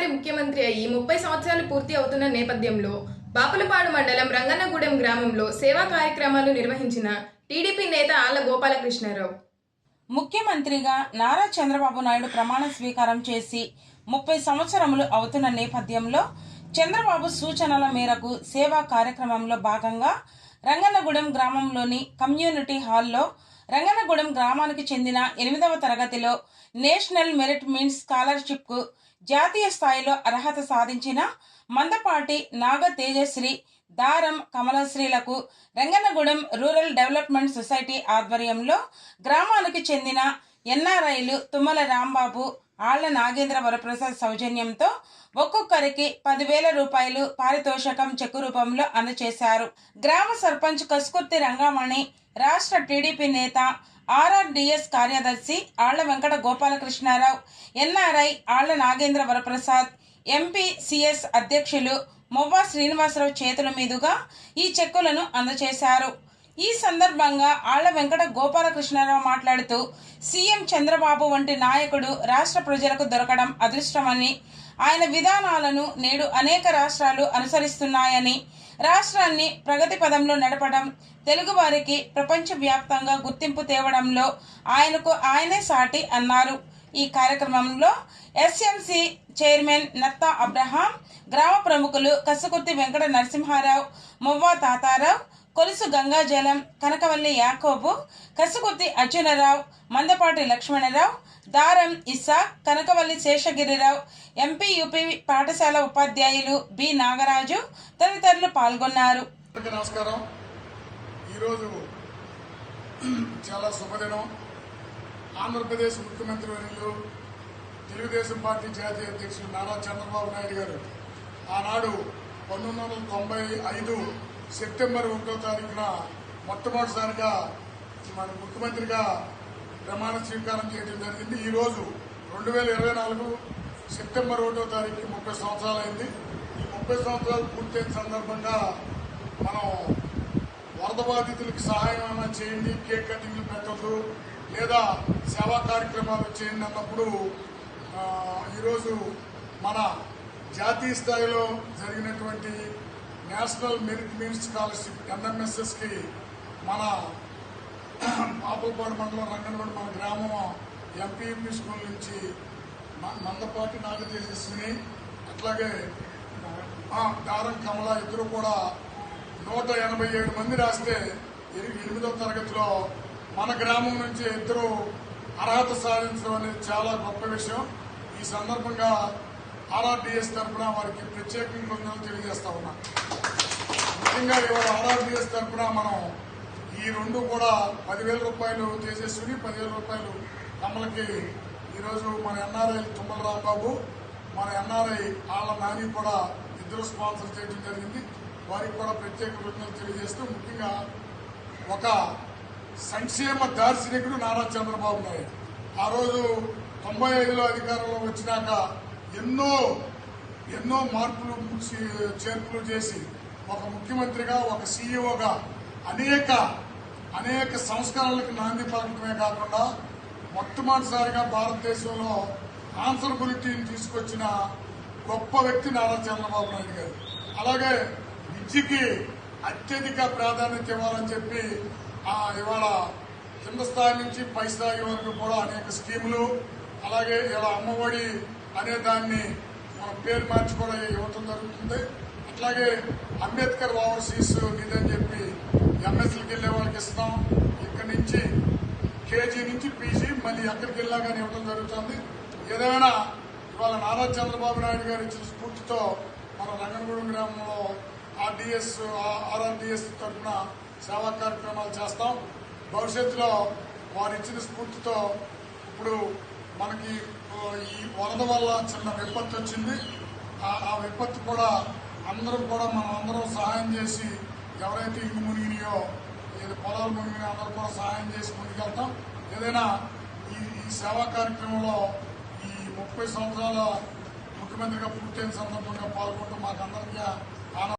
రెండోసారి ముఖ్యమంత్రి అయ్యి 30 సంవత్సరాలు పూర్తి అవుతున్న నేపథ్యంలో బాపులపాడు మండలం రంగన్నగూడెం గ్రామంలో సేవా కార్యక్రమాలు నిర్వహించిన టీడీపీ నేత ఆళ్ల గోపాలకృష్ణారావు. ముఖ్యమంత్రిగా నారా చంద్రబాబు నాయుడు ప్రమాణ స్వీకారం చేసి 30 సంవత్సరములు అవుతున్న నేపథ్యంలో చంద్రబాబు సూచనల మేరకు సేవా కార్యక్రమంలో భాగంగా రంగన్నగూడెం గ్రామంలోని కమ్యూనిటీ హాల్లో రంగన్నగూడెం గ్రామానికి చెందిన 8వ తరగతిలో నేషనల్ మెరిట్ మీన్స్ స్కాలర్షిప్కు జాతీయ స్థాయిలో అర్హత సాధించిన మందపాటి నాగ తేజశ్రీ, దారం కమలశ్రీలకు రంగన్నగూడెం రూరల్ డెవలప్మెంట్ సొసైటీ ఆధ్వర్యంలో గ్రామానికి చెందిన ఎన్ఆర్ఐలు తుమ్మల రాంబాబు, ఆళ్ల నాగేంద్ర వరప్రసాద్ సౌజన్యంతో ఒక్కొక్కరికి 10,000 రూపాయలు పారితోషికం చెక్కు రూపంలో అందజేశారు. గ్రామ సర్పంచ్ కసుకుర్తి రంగమణి, రాష్ట్ర టీడీపీ నేత, ఆర్ఆర్డీఎస్ కార్యదర్శి ఆళ్ల వెంకట గోపాలకృష్ణారావు, ఎన్ఆర్ఐ ఆళ్ల నాగేంద్ర వరప్రసాద్, ఎంపీ సిఎస్ అధ్యక్షులు మొవ్వా శ్రీనివాసరావు చేతుల మీదుగా ఈ చెక్కులను అందజేశారు. ఈ సందర్భంగా ఆళ్ల వెంకట గోపాలకృష్ణారావు మాట్లాడుతూ, సీఎం చంద్రబాబు వంటి నాయకుడు రాష్ట్ర ప్రజలకు దొరకడం అదృష్టమని, ఆయన విధానాలను నేడు అనేక రాష్ట్రాలు అనుసరిస్తున్నాయని, రాష్ట్రాన్ని ప్రగతి పదంలో నడపడం, తెలుగువారికి ప్రపంచవ్యాప్తంగా గుర్తింపు తేవడంలో ఆయనే సాటి అన్నారు. ఈ కార్యక్రమంలో ఎస్ఎంసి చైర్మన్ నత్తా అబ్రహాం, గ్రామ ప్రముఖులు కసుకుర్తి వెంకట నరసింహారావు, మొవ్వా తాతారావు, కొలుసు గంగాజలం, కనకవల్లి యాకోబు, కసుకుర్తి అర్జునరావు, మందపాటి లక్ష్మణరావు, దారం ఇస్సాక్, కనకవల్లి శేషగిరిరావు, ఎంపీ యూపీ పాఠశాల ఉపాధ్యాయులు బి నాగరాజు తదితరులు పాల్గొన్నారు. నమస్కారం. ఈరోజు చాలా శుభదినం. ఆంధ్రప్రదేశ్ ముఖ్యమంత్రి వర్యులు, తెలుగుదేశం పార్టీ జాతీయ అధ్యక్షులు నారా చంద్రబాబు నాయుడు గారు ఆనాడు 1995 సెప్టెంబర్ 1వ తారీఖున మొట్టమొదటిసారిగా మన ముఖ్యమంత్రిగా ప్రమాణ స్వీకారం చేయడం జరిగింది. ఈరోజు 2024 సెప్టెంబర్ 1వ తారీఖు 30 సంవత్సరాలైంది. ఈ 30 సంవత్సరాలు పూర్తయిన సందర్భంగా మనం వరద బాధితులకు సహాయం ఏమైనా చేయండి, కేక్ కటింగ్లు పెట్టద్దు, లేదా సేవా కార్యక్రమాలు చేయండి అన్నప్పుడు ఈరోజు మన జాతీయ స్థాయిలో జరిగినటువంటి నేషనల్ మెరిట్ మీన్స్ స్కాలర్షిప్ NMSSకి మన బాపులపాడు మండలం రంగన్నగూడెం మన గ్రామం ఎంపీయూపీ స్కూల్ నుంచి మందపాటి నాగ తేజస్విని, అట్లాగే దారం కమల ఇద్దరు కూడా 187 మంది రాస్తే 8వ తరగతిలో మన గ్రామం నుంచి ఇద్దరు అర్హత సాధించడం అనేది చాలా గొప్ప విషయం. ఈ సందర్భంగా ఆర్ఆర్డీఎస్ తరఫున వారికి ప్రత్యేకంగా కృతజ్ఞతలు తెలియజేస్తా ఉన్నా. ముఖ్యంగా ఇవాళ ఆర్ఆర్డీఎస్ తరఫున మనం ఈ రెండు కూడా 10,000 రూపాయలు తేజస్విని, 10,000 రూపాయలు కమలకి ఈరోజు మన ఎన్ఆర్ఐ తుమ్మల రాంబాబు, మన ఎన్ఆర్ఐ ఆళ్ల నాని కూడా ఇద్దరు స్పాన్సర్ చేయడం జరిగింది. వారికి కూడా ప్రత్యేక కృతజ్ఞతలు తెలియజేస్తూ, ముఖ్యంగా ఒక సంక్షేమ దార్శనికుడు నారా చంద్రబాబు నాయుడు ఆ రోజు 95లో అధికారంలో వచ్చినాక ఎన్నో మార్పులు చేర్పులు చేసి ఒక ముఖ్యమంత్రిగా, ఒక సీఈఓగా అనేక సంస్కరణలకు నాంది పలకడమే కాకుండా మొట్టమొదటిసారిగా భారతదేశంలో ఆన్సరబిలిటీని తీసుకొచ్చిన గొప్ప వ్యక్తి నారా చంద్రబాబు నాయుడు గారు. అలాగే విద్యకి అత్యధిక ప్రాధాన్యత ఇవ్వాలని చెప్పి ఇవాళ కింద స్థాయి నుంచి పై స్థాయి వరకు కూడా అనేక స్కీములు, అలాగే ఇలా అమ్మఒడి అనే దాన్ని మన పేరు మార్చి కూడా ఇవ్వటం జరుగుతుంది. అట్లాగే అంబేద్కర్ ఓవర్సీస్ నిధి అని చెప్పి ఎంఎస్లకు వెళ్లే వాళ్ళకి ఇస్తాం. ఇక్కడి నుంచి కేజీ నుంచి పీజీ మళ్ళీ ఎక్కడికి వెళ్ళా కానీ ఇవ్వడం జరుగుతుంది. ఏదైనా ఇవాళ నారా చంద్రబాబు నాయుడు గారు ఇచ్చిన స్ఫూర్తితో మన రంగన్నగూడెం గ్రామంలో ఆర్ఆర్డీఎస్ తరఫున సేవా కార్యక్రమాలు చేస్తాం. భవిష్యత్తులో వారు ఇచ్చిన స్ఫూర్తితో ఇప్పుడు మనకి ఈ వరద వల్ల చిన్న విపత్తు వచ్చింది. ఆ విపత్తు కూడా మనం అందరం సహాయం చేసి, ఎవరైతే ఇల్లు మునిగినాయో, పొలాలు మునిగినా అందరూ కూడా సహాయం చేసి ముందుకెళ్తాం. ఏదైనా ఈ సేవా కార్యక్రమంలో ఈ 30 సంవత్సరాల ముఖ్యమంత్రిగా పూర్తయిన సందర్భంగా పాల్గొంటూ మాకందరికీ